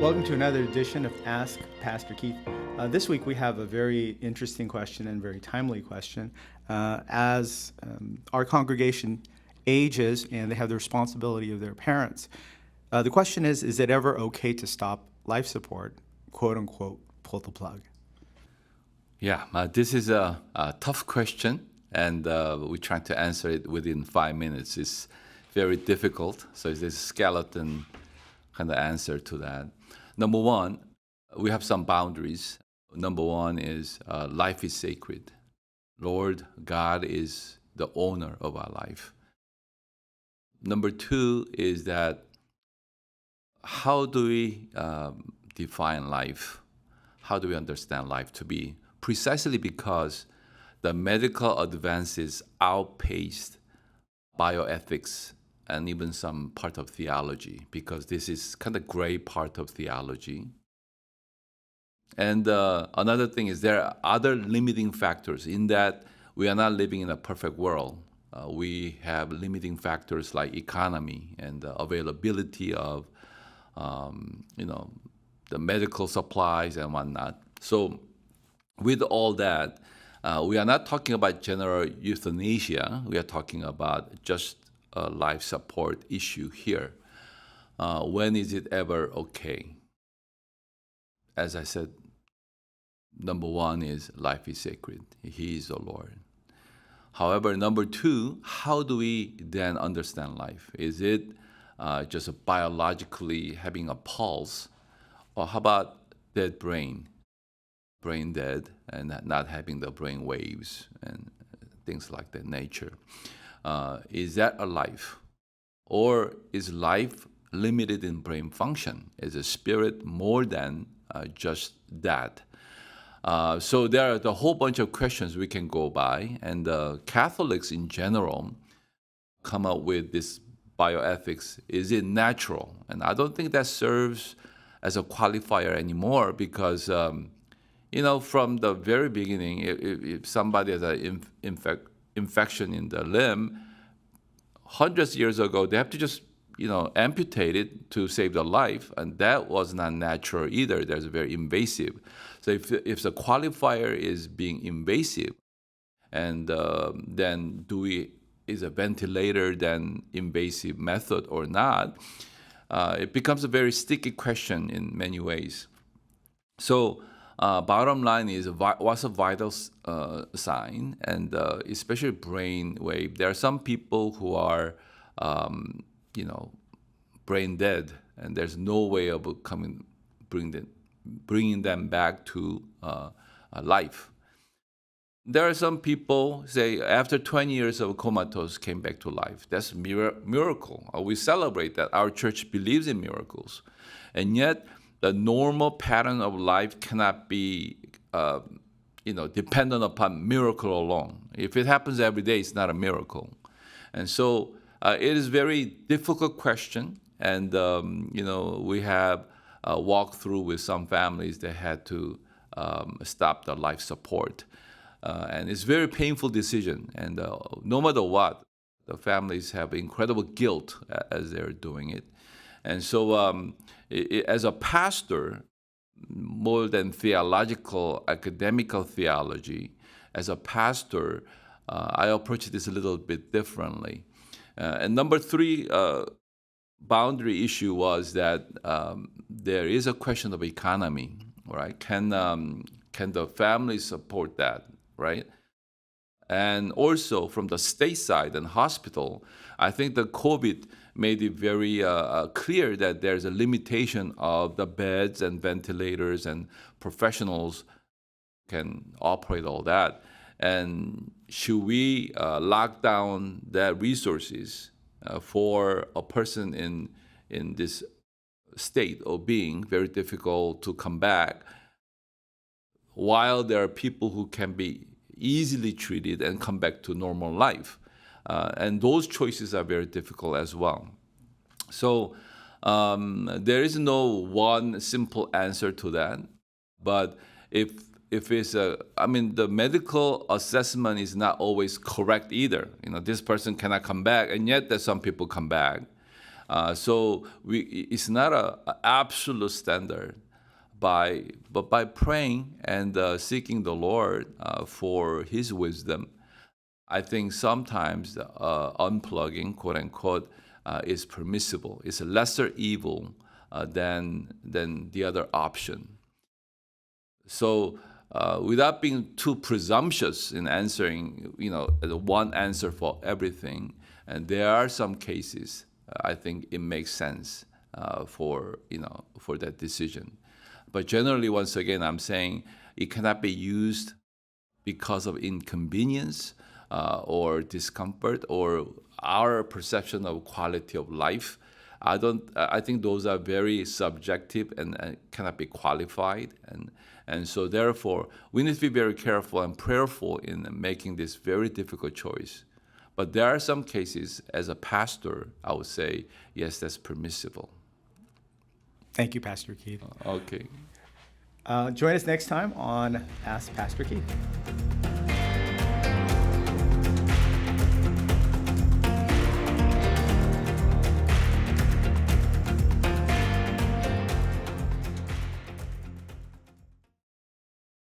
Welcome to another edition of Ask Pastor Keith. This week we have a very interesting question and very timely question. As our congregation ages and they have the responsibility of their parents, the question is it ever okay to stop life support, quote unquote, pull the plug? Yeah, this is a tough question, and we're trying to answer it within 5 minutes. It's very difficult, so it's a skeleton kind of answer to that. Number one, we have some boundaries. Number one is life is sacred. Lord God is the owner of our life. Number two is that how do we define life? How do we understand life to be? Precisely because the medical advances outpaced bioethics and even some part of theology, because this is kind of gray part of theology. And another thing is there are other limiting factors in that we are not living in a perfect world. We have limiting factors like economy and the availability of, the medical supplies and whatnot. So with all that, we are not talking about general euthanasia. We are talking about just a life support issue here. When is it ever okay? As I said, number one is life is sacred. He is the Lord. However, number two, how do we then understand life? Is it just biologically having a pulse? Or how about dead brain dead, and not having the brain waves and things like that nature? Is that a life? Or is life limited in brain function? Is a spirit more than just that? So there are a whole bunch of questions we can go by, and Catholics in general come up with this bioethics. Is it natural? And I don't think that serves as a qualifier anymore, because from the very beginning, if somebody has an infection in the limb, hundreds of years ago, they have to just amputate it to save the life, and that was not natural either. That's very invasive. So if the qualifier is being invasive, and then is a ventilator then invasive method or not? It becomes a very sticky question in many ways. So bottom line is, what's a vital sign, and especially brain wave. There are some people who are, brain dead, and there's no way of bringing them back to life. There are some people, say, after 20 years of comatose, came back to life. That's a miracle. We celebrate that. Our church believes in miracles. And yet, the normal pattern of life cannot be, dependent upon miracle alone. If it happens every day, it's not a miracle. And so it is a very difficult question. And, we have walked through with some families that had to stop the life support. And it's a very painful decision. And no matter what, the families have incredible guilt as they're doing it. And so as a pastor, more than theological, academical theology, as a pastor, I approach this a little bit differently. And number three boundary issue was that there is a question of economy, right? Can the family support that, right? And also from the state side and hospital, I think the COVID made it very clear that there's a limitation of the beds and ventilators, and professionals can operate all that. And should we lock down that resources for a person in this state of being very difficult to come back, while there are people who can be easily treated and come back to normal life? And those choices are very difficult as well. So there is no one simple answer to that. But if it's the medical assessment is not always correct either. This person cannot come back, and yet there's some people come back. So it's not a absolute standard. But by praying and seeking the Lord for His wisdom, I think sometimes unplugging, quote unquote, is permissible. It's a lesser evil than the other option. So, without being too presumptuous in answering, the one answer for everything, and there are some cases I think it makes sense for that decision. But generally, once again, I'm saying it cannot be used because of inconvenience or discomfort or our perception of quality of life. I think those are very subjective and cannot be qualified. And so therefore, we need to be very careful and prayerful in making this very difficult choice. But there are some cases, as a pastor, I would say, yes, that's permissible. Thank you, Pastor Keith. Okay. Join us next time on Ask Pastor Keith.